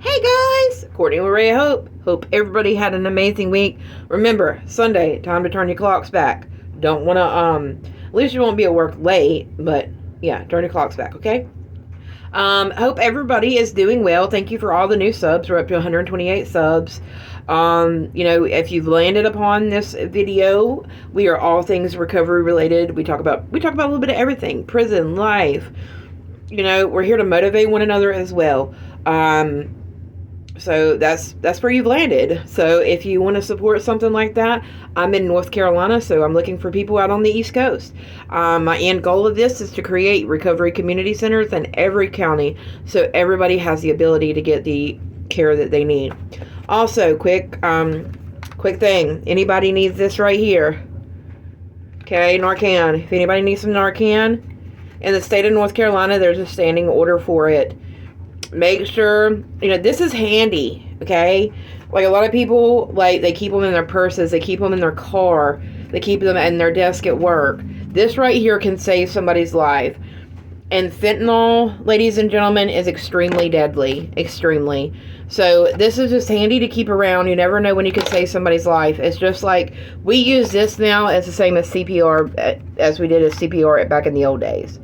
Hey guys, Courtney with Ray Hope. Hope everybody had an amazing week. Remember, Sunday, time to turn your clocks back. Don't want to, at least you won't be at work late, but yeah, turn your clocks back, okay? Hope everybody is doing well. Thank you for all the new subs. We're up to 128 subs. If you've landed upon this video, we are all things recovery related. We talk about a little bit of everything. Prison, life. We're here to motivate one another as well. So that's where you've landed. So if you want to support something like that, I'm in North Carolina, so I'm looking for people out on the East Coast. My end goal of this is to create recovery community centers in every county so everybody has the ability to get the care that they need. Also, quick thing. Anybody needs this right here. Okay, NARCAN. If anybody needs some NARCAN, in the state of North Carolina, there's a standing order for it. Make sure, this is handy, okay? Like a lot of people, they keep them in their purses, they keep them in their car, they keep them in their desk at work. This right here can save somebody's life. And fentanyl, ladies and gentlemen, is extremely deadly, extremely. So this is just handy to keep around. You never know when you could save somebody's life. It's just like, we use this now as the same as CPR, as we did as CPR back in the old days.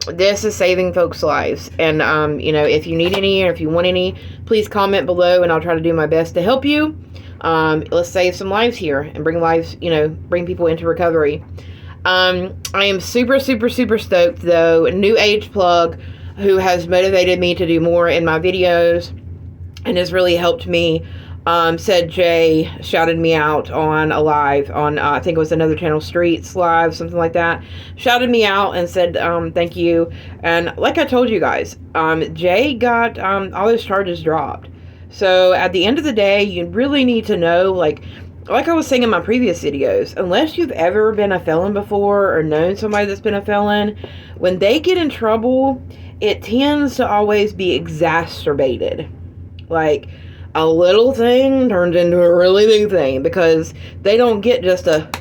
This is saving folks' lives. And, if you need any or if you want any, please comment below and I'll try to do my best to help you. Let's save some lives here and bring people into recovery. I am super, super, super stoked, though. A new age plug who has motivated me to do more in my videos and has really helped me. Said Jay shouted me out on a live on, I think it was another channel, Streets Live, something like that. Shouted me out and said, thank you. And like I told you guys, Jay got all his charges dropped. So at the end of the day, you really need to know, like I was saying in my previous videos, unless you've ever been a felon before or known somebody that's been a felon, when they get in trouble, it tends to always be exacerbated. Like, a little thing turns into a really big thing because they don't get just a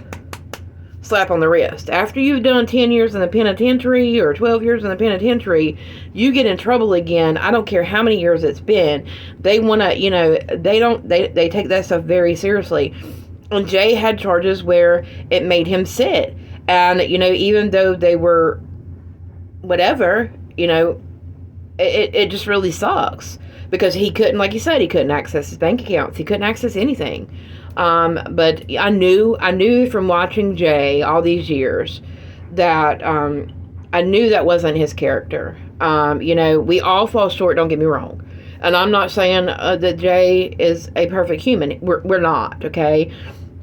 slap on the wrist. After you've done 10 years in the penitentiary or 12 years in the penitentiary, you get in trouble again. I don't care how many years it's been. They want to, they take that stuff very seriously. And Jay had charges where it made him sit. And, even though they were whatever, it just really sucks. Because he couldn't, like you said, he couldn't access his bank accounts. He couldn't access anything. But I knew from watching Jay all these years that I knew that wasn't his character. We all fall short, don't get me wrong. And I'm not saying that Jay is a perfect human. We're not, okay?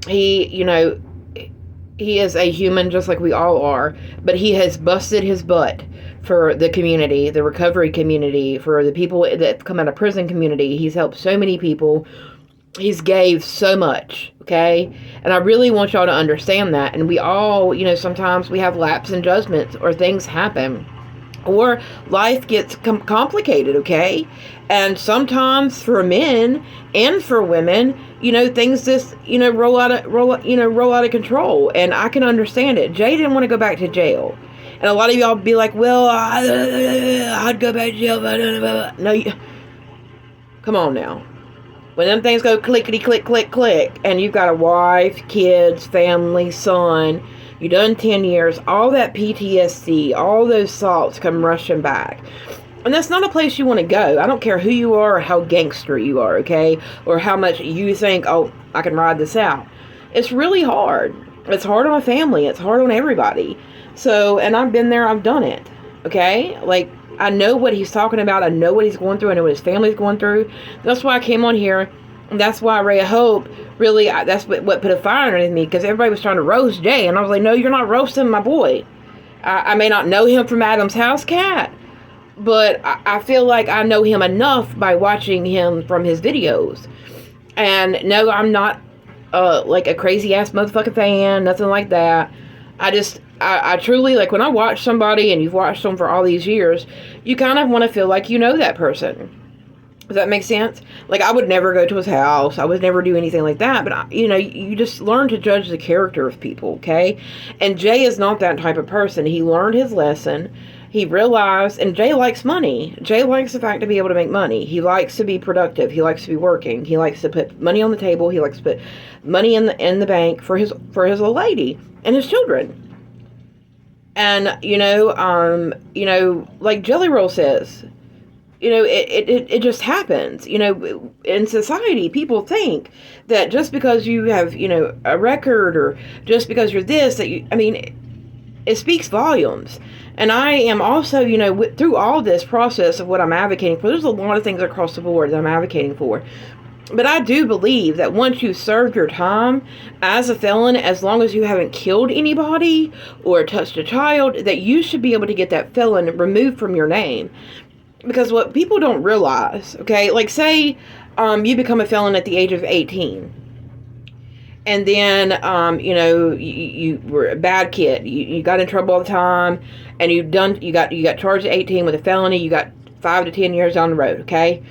He is a human just like we all are. But he has busted his butt for the community, the recovery community, for the people that come out of prison community. He's helped so many people. He's gave so much, okay? And I really want y'all to understand that. And we all, sometimes we have lapse in judgments or things happen. Or life gets complicated, okay? And sometimes for men and for women, things just, roll out of control. And I can understand it. Jay didn't want to go back to jail. And a lot of y'all be like, well, I'd go back to jail. No, come on now. When them things go clickety click, click, click, and you've got a wife, kids, family, son, you done 10 years, all that PTSD, all those thoughts come rushing back. And that's not a place you want to go. I don't care who you are or how gangster you are, okay? Or how much you think, oh, I can ride this out. It's really hard. It's hard on a family. It's hard on everybody. So, and I've been there, I've done it, okay? Like, I know what he's talking about. I know what he's going through. I know what his family's going through. That's why I came on here. And that's why Ray of Hope, really, that's what put a fire underneath me, because everybody was trying to roast Jay. And I was like, no, you're not roasting my boy. I may not know him from Adam's House Cat, but I feel like I know him enough by watching him from his videos. And no, I'm not like a crazy-ass motherfucking fan, nothing like that. I truly, like, when I watch somebody and you've watched them for all these years, you kind of want to feel like you know that person. Does that make sense? Like, I would never go to his house. I would never do anything like that. But, you just learn to judge the character of people, okay? And Jay is not that type of person. He learned his lesson. he realized, and Jay likes money. Jay likes the fact to be able to make money. He likes to be productive. He likes to be working. He likes to put money on the table. He likes to put money in the bank for his little lady and his children. And like Jelly Roll says, it just happens. In society, people think that just because you have, a record, or just because you're this, it speaks volumes. And I am also, through all this process of what I'm advocating for, there's a lot of things across the board that I'm advocating for. But I do believe that once you've served your time as a felon, as long as you haven't killed anybody or touched a child, that you should be able to get that felon removed from your name. Because what people don't realize, okay, like say you become a felon at the age of 18. And then, you were a bad kid. You got in trouble all the time, and you got charged at 18 with a felony. You got 5 to 10 years down the road, okay?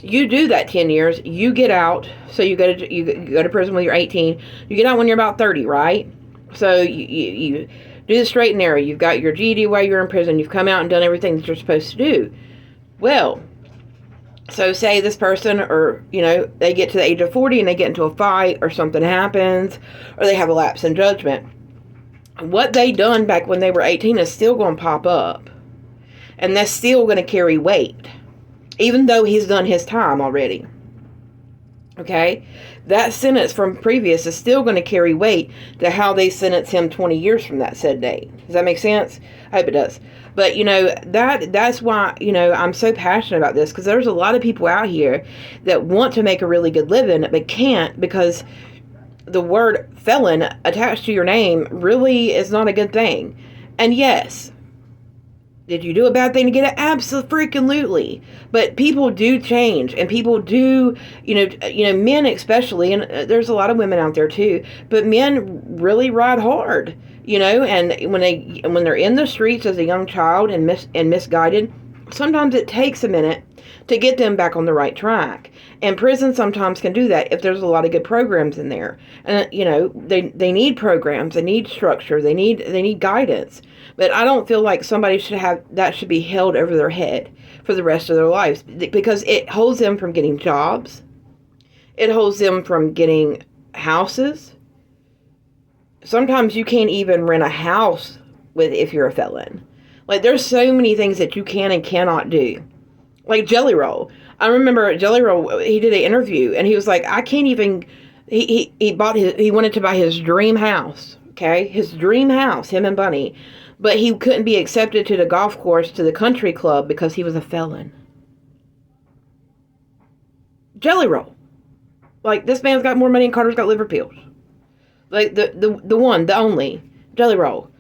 You do that 10 years, you get out, so you go to prison when you're 18. You get out when you're about 30, right? So you do the straight and narrow. You've got your GED while you're in prison. You've come out and done everything that you're supposed to do. Well, so say this person, or, they get to the age of 40 and they get into a fight, or something happens, or they have a lapse in judgment. What they done back when they were 18 is still going to pop up. And that's still going to carry weight, even though he's done his time already. Okay? That sentence from previous is still going to carry weight to how they sentence him 20 years from that said date. Does that make sense? I hope it does. But, that's why, I'm so passionate about this, because there's a lot of people out here that want to make a really good living, but can't, because the word felon attached to your name really is not a good thing. And yes, did you do a bad thing to get it? Absolutely. But people do change, and people do, men especially, and there's a lot of women out there too, but men really ride hard, and when they're in the streets as a young child and misguided, sometimes it takes a minute to get them back on the right track. And prison sometimes can do that if there's a lot of good programs in there. And, they need programs, they need structure, they need guidance. But I don't feel like somebody should be held over their head for the rest of their lives, because it holds them from getting jobs. It holds them from getting houses. Sometimes you can't even rent a house if you're a felon. Like, there's so many things that you can and cannot do. Like Jelly Roll. I remember Jelly Roll, he did an interview, and he was like, I can't even, he wanted to buy his dream house, okay? His dream house, him and Bunny. But he couldn't be accepted to the golf course, to the country club, because he was a felon. Jelly Roll. Like, this man's got more money than Carter's got liver pills. Like, the one, the only, Jelly Roll.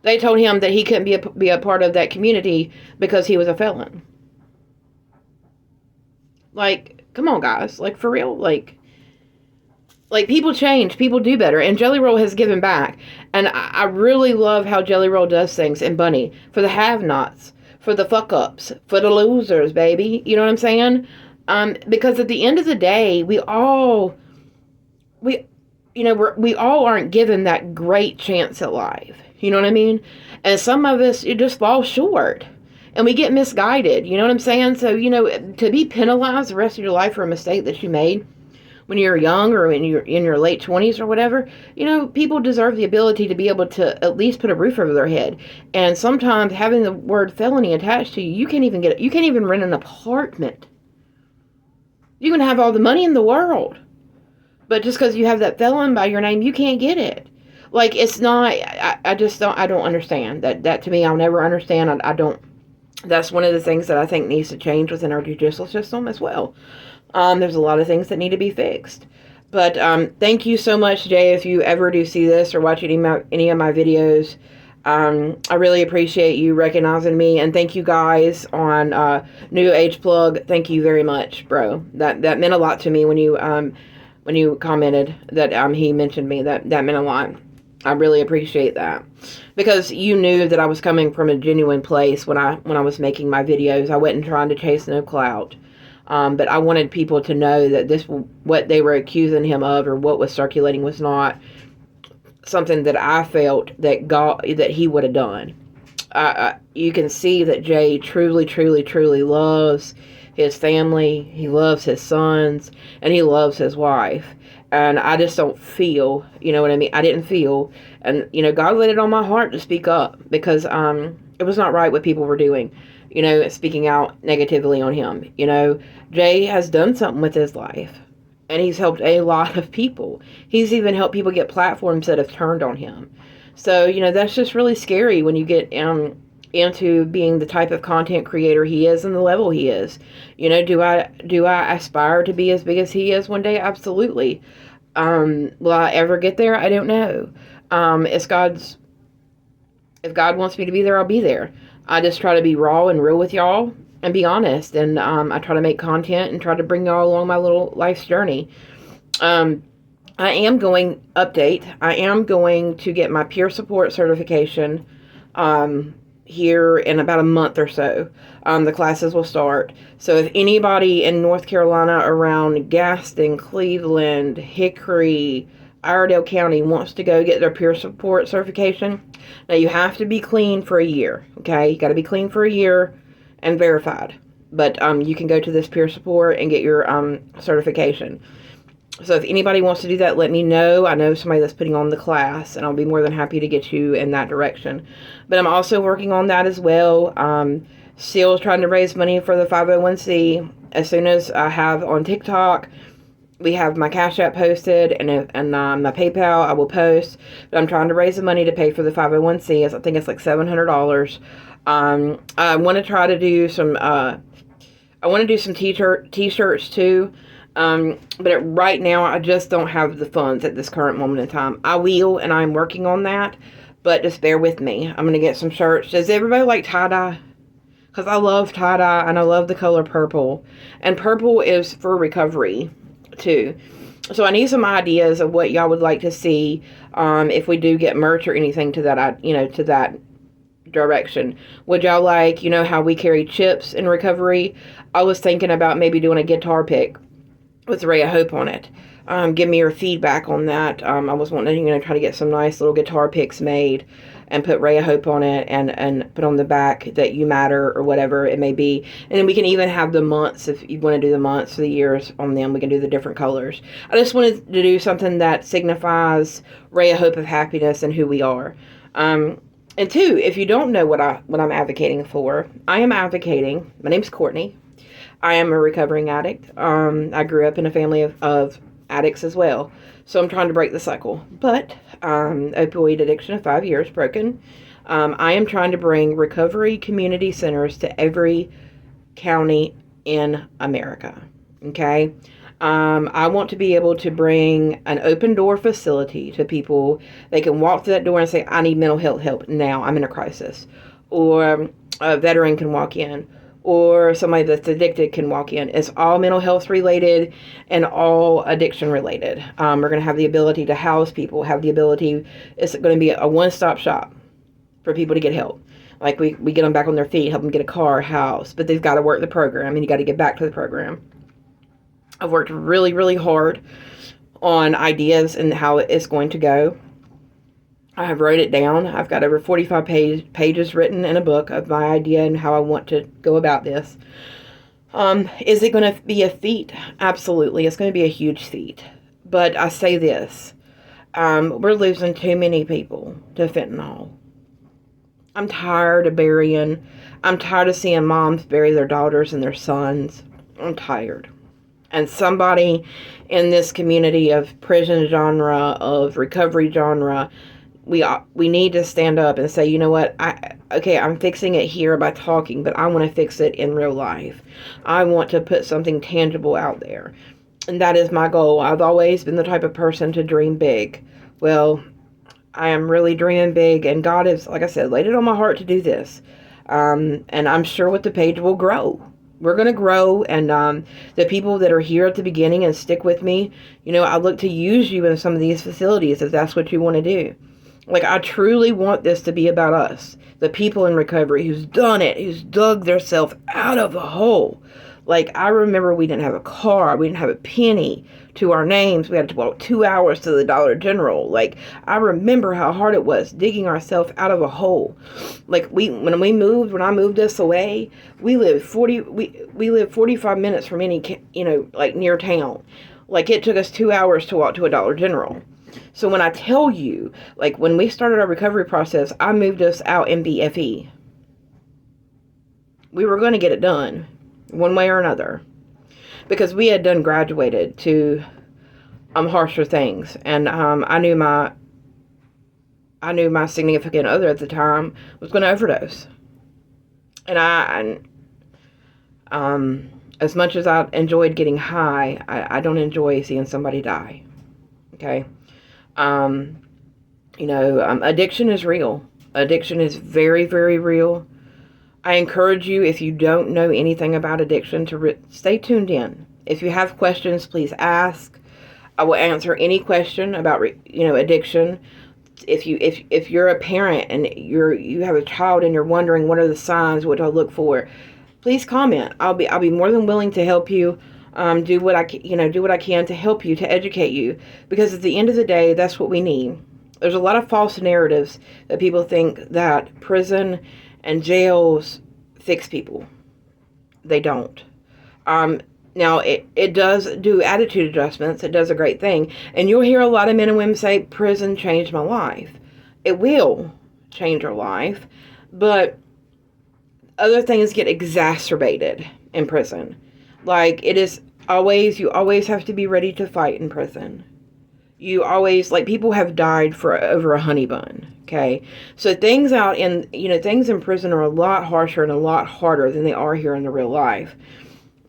They told him that he couldn't be a part of that community because he was a felon. Like, come on, guys. Like, for real? Like people change. People do better. And Jelly Roll has given back. And I really love how Jelly Roll does things. And Bunny. For the have-nots. For the fuck-ups. For the losers, baby. You know what I'm saying? Because at the end of the day, we all aren't given that great chance at life. You know what I mean? And some of us, you just fall short. And we get misguided. You know what I'm saying? So, to be penalized the rest of your life for a mistake that you made when you're young, or when you're in your late 20s or whatever, people deserve the ability to be able to at least put a roof over their head. And sometimes having the word felony attached to you, you can't even rent an apartment. You can have all the money in the world, but just because you have that felon by your name, you can't get it. Like, it's not, I don't understand. That to me, I'll never understand. I don't, that's one of the things that I think needs to change within our judicial system as well. There's a lot of things that need to be fixed. But thank you so much, Jay, if you ever do see this or watch any of my videos. I really appreciate you recognizing me. And thank you guys on New Age Plug. Thank you very much, bro. That meant a lot to me when you commented that he mentioned me. That meant a lot. I really appreciate that, because you knew that I was coming from a genuine place when I was making my videos. I wasn't trying to chase no clout. But I wanted people to know that what they were accusing him of, or what was circulating, was not something that I felt that he would have done. You can see that Jay truly, truly, truly loves his family. He loves his sons, and he loves his wife. And I just don't feel, you know what I mean? I didn't feel, and God laid it on my heart to speak up because it was not right what people were doing. Speaking out negatively on him. Jay has done something with his life, and he's helped a lot of people. He's even helped people get platforms that have turned on him. So, that's just really scary when you get into being the type of content creator he is and the level he is. Do I aspire to be as big as he is one day? Absolutely. Will I ever get there? I don't know. If God wants me to be there, I'll be there. I just try to be raw and real with y'all and be honest. And I try to make content and try to bring y'all along my little life's journey. I am going to get my peer support certification here in about a month or so. The classes will start. So if anybody in North Carolina around Gaston, Cleveland, Hickory, Iredell County wants to go get their peer support certification, now you have to be clean for a year, okay? You got to be clean for a year and verified. But you can go to this peer support and get your certification. So if anybody wants to do that, let me know. I know somebody that's putting on the class, and I'll be more than happy to get you in that direction. But I'm also working on that as well. Still trying to raise money for the 501c. As soon as I have on TikTok, we have my Cash App posted, and my PayPal I will post. But I'm trying to raise the money to pay for the 501c. I think it's like $700. I want to try to do some. I want to do some t-shirts too. But right now I just don't have the funds at this current moment in time. I will, and I'm working on that, but just bear with me. I'm going to get some shirts. Does everybody like tie-dye? Because I love tie-dye, and I love the color purple. And purple is for recovery, too. So I need some ideas of what y'all would like to see, if we do get merch or anything to that, to that direction. Would y'all like, how we carry chips in recovery? I was thinking about maybe doing a guitar pick with Ray of Hope on it. Give me your feedback on that. I was wanting to try to get some nice little guitar picks made and put Ray of Hope on it and put on the back that you matter or whatever it may be. And then we can even have the months, if you want to do the months or the years on them, we can do the different colors. I just wanted to do something that signifies Ray of Hope of happiness and who we are. And two, if you don't know what I'm advocating for, I am advocating, my name's Courtney. I am a recovering addict. I grew up in a family of addicts as well. So I'm trying to break the cycle. But opioid addiction of 5 years broken. I am trying to bring recovery community centers to every county in America. Okay? I want to be able to bring an open door facility to people. They can walk through that door and say, I need mental health help now. I'm in a crisis. Or a veteran can walk in. Or somebody that's addicted can walk in. It's all mental health related and all addiction related. We're going to have the ability to house people, it's going to be a one-stop shop for people to get help. Like we get them back on their feet, help them get a car, house, but they've got to work the program and you got to get back to the program. I've worked really, really hard on ideas and how it's going to go. I have wrote it down. I've got over 45 pages written in a book of my idea and how I want to go about this. Is it going to be a feat? Absolutely. It's going to be a huge feat. But I say this. We're losing too many people to fentanyl. I'm tired of burying. I'm tired of seeing moms bury their daughters and their sons. I'm tired. And somebody in this community of prison genre, of recovery genre, we need to stand up and say, you know what, I'm fixing it here by talking, but I want to fix it in real life. I want to put something tangible out there. And that is my goal. I've always been the type of person to dream big. Well, I am really dreaming big, and God has, like I said, laid it on my heart to do this. And I'm sure with the page will grow. We're going to grow, and the people that are here at the beginning and stick with me, I look to use you in some of these facilities if that's what you want to do. Like, I truly want this to be about us, the people in recovery who's done it, who's dug themselves out of a hole. Like, I remember we didn't have a car. We didn't have a penny to our names. We had to walk 2 hours to the Dollar General. Like, I remember how hard it was digging ourselves out of a hole. Like, when I moved us away, we lived 45 minutes from any, like, near town. Like, it took us 2 hours to walk to a Dollar General. So when I tell you, like, when we started our recovery process, I moved us out in BFE. We were going to get it done one way or another, because we had done graduated to harsher things, and I knew my significant other at the time was going to overdose, and as much as I enjoyed getting high, I don't enjoy seeing somebody die. Okay. Addiction is real. Addiction is very, very real. I encourage you, if you don't know anything about addiction, to stay tuned in. If you have questions, please ask. I will answer any question about addiction. If you're a parent and you have a child and you're wondering what are the signs, what to look for, please comment. I'll be more than willing to help you. Do what I can to help you, to educate you, because at the end of the day, that's what we need. There's a lot of false narratives that people think that prison and jails fix people. They don't. Now, it does do attitude adjustments. It does a great thing. And you'll hear a lot of men and women say, prison changed my life. It will change your life, but other things get exacerbated in prison. Like, you always have to be ready to fight in prison. You always, like, people have died for over a honey bun, okay? So things in prison are a lot harsher and a lot harder than they are here in the real life.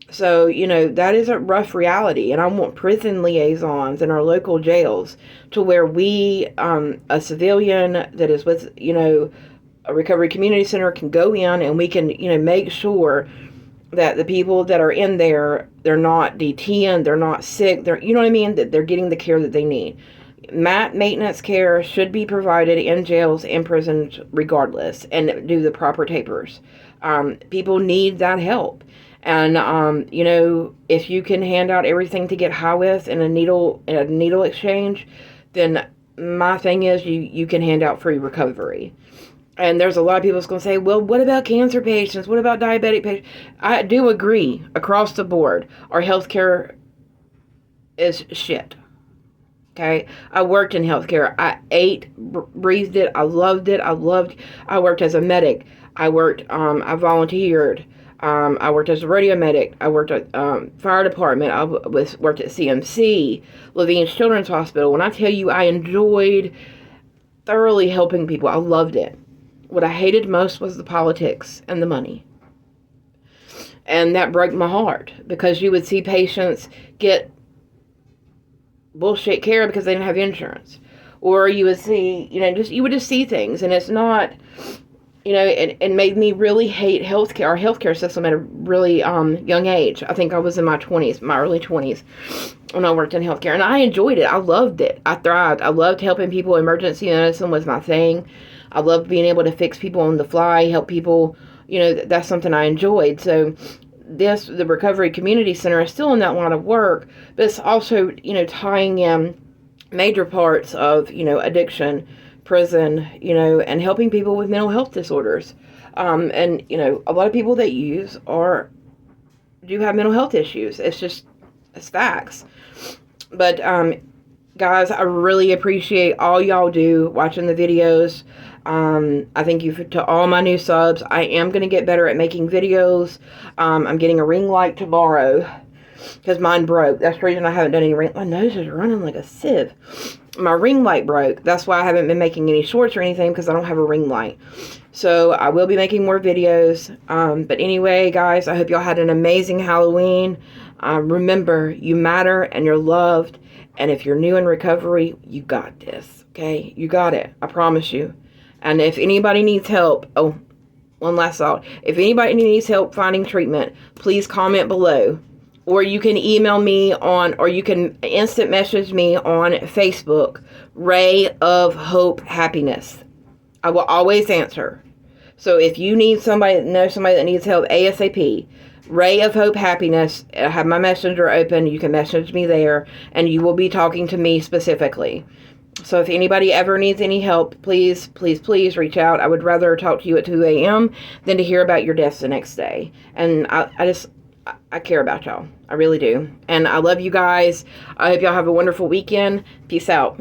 So, that is a rough reality. And I want prison liaisons in our local jails to where we, a civilian that is with, a recovery community center, can go in and we can, make sure that the people that are in there, they're not detained, they're not sick, that they're getting the care that they need. Maintenance care should be provided in jails and prisons regardless, and do the proper tapers. People need that help. And, if you can hand out everything to get high with in a needle exchange, then my thing is you can hand out free recovery. And there's a lot of people that's going to say, well, what about cancer patients? What about diabetic patients? I do agree across the board. Our healthcare is shit. Okay? I worked in healthcare. I ate, breathed it. I loved it. I worked as a medic. I volunteered. I worked as a radio medic. I worked at fire department. I worked at CMC, Levine's Children's Hospital. When I tell you I enjoyed thoroughly helping people, I loved it. What I hated most was the politics and the money. And that broke my heart, because you would see patients get bullshit care because they didn't have insurance. Or you would see, you would just see things, and it's not, it made me really hate healthcare, our healthcare system, at a really young age. I think I was in my early 20s, when I worked in healthcare, and I enjoyed it. I loved it. I thrived. I loved helping people. Emergency medicine was my thing. I loved being able to fix people on the fly, help people. That's something I enjoyed. So the Recovery Community Center is still in that line of work, but it's also, tying in major parts of, addiction, prison, and helping people with mental health disorders. And, a lot of people that use do have mental health issues. It's facts. But, guys, I really appreciate all y'all do watching the videos. I thank you to all my new subs. I am going to get better at making videos. I'm getting a ring light tomorrow because mine broke. That's the reason I haven't done any ring. My nose is running like a sieve. My ring light broke. That's why I haven't been making any shorts or anything, because I don't have a ring light. So I will be making more videos. But anyway, guys, I hope y'all had an amazing Halloween. Remember, you matter and you're loved. And if you're new in recovery, you got this. Okay? You got it. I promise you. And if anybody needs help, one last thought. If anybody needs help finding treatment, please comment below. Or you can email me or you can instant message me on Facebook, Ray of Hope Happiness. I will always answer. So if you need somebody that needs help ASAP, Ray of Hope Happiness. I have my messenger open. You can message me there, and you will be talking to me specifically. So if anybody ever needs any help, please, please, please reach out. I would rather talk to you at 2 a.m. than to hear about your deaths the next day. And I care about y'all. I really do. And I love you guys. I hope y'all have a wonderful weekend. Peace out.